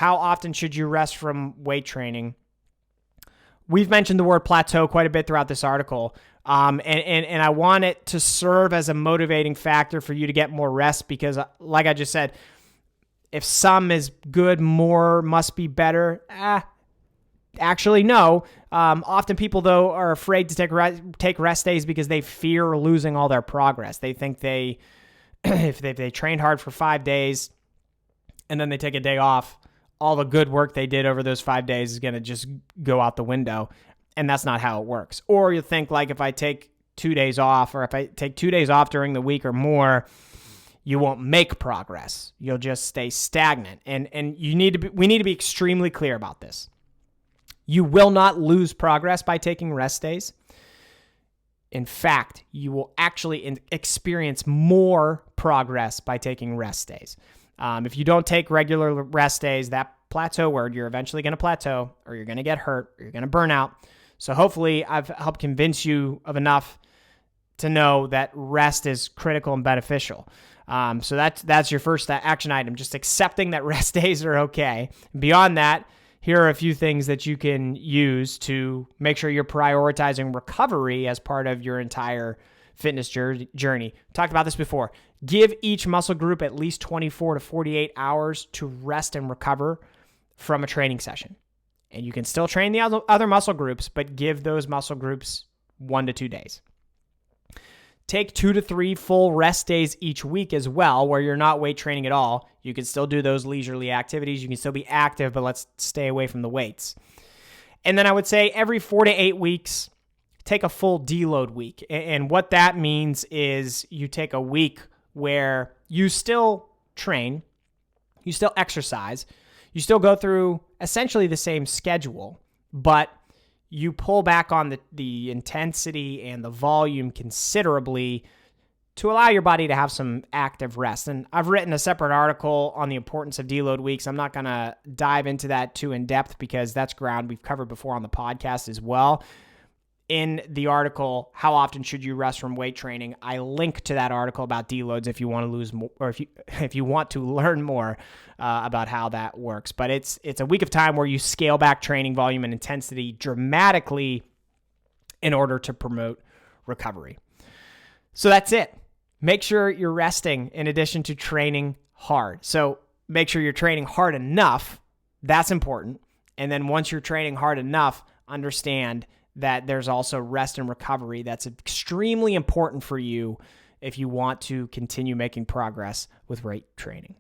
how often should you rest from weight training? We've mentioned the word plateau quite a bit throughout this article. And I want it to serve as a motivating factor for you to get more rest because, like I just said, if some is good, more must be better. Actually, no. Often people, though, are afraid to take rest days because they fear losing all their progress. They think if they trained hard for 5 days and then they take a day off, all the good work they did over those 5 days is going to just go out the window. And that's not how it works. Or you think like if I take 2 days off or if I take 2 days off during the week or more, you won't make progress. You'll just stay stagnant. And we need to be extremely clear about this. You will not lose progress by taking rest days. In fact, you will actually experience more progress by taking rest days. If you don't take regular rest days, that plateau word, you're eventually going to plateau or you're going to get hurt or you're going to burn out. So hopefully I've helped convince you of enough to know that rest is critical and beneficial. So that's your first action item, just accepting that rest days are okay. Beyond that, here are a few things that you can use to make sure you're prioritizing recovery as part of your entire fitness journey. Talked about this before. Give each muscle group at least 24 to 48 hours to rest and recover from a training session. And you can still train the other muscle groups, but give those muscle groups 1 to 2 days. Take 2 to 3 full rest days each week as well, where you're not weight training at all. You can still do those leisurely activities. You can still be active, but let's stay away from the weights. And then I would say every 4 to 8 weeks, take a full deload week. And what that means is you take a week where you still train, you still exercise, you still go through essentially the same schedule, but you pull back on the intensity and the volume considerably to allow your body to have some active rest. And I've written a separate article on the importance of deload weeks. I'm not going to dive into that too in depth because that's ground we've covered before on the podcast as well. In the article, How Often Should You Rest from Weight Training, I link to that article about deloads if you want to lose more, or if you want to learn more about how that works. But it's a week of time where you scale back training volume and intensity dramatically in order to promote recovery. So that's it. Make sure you're resting in addition to training hard. So make sure you're training hard enough. That's important. And then once you're training hard enough, understand that there's also rest and recovery that's extremely important for you if you want to continue making progress with weight training.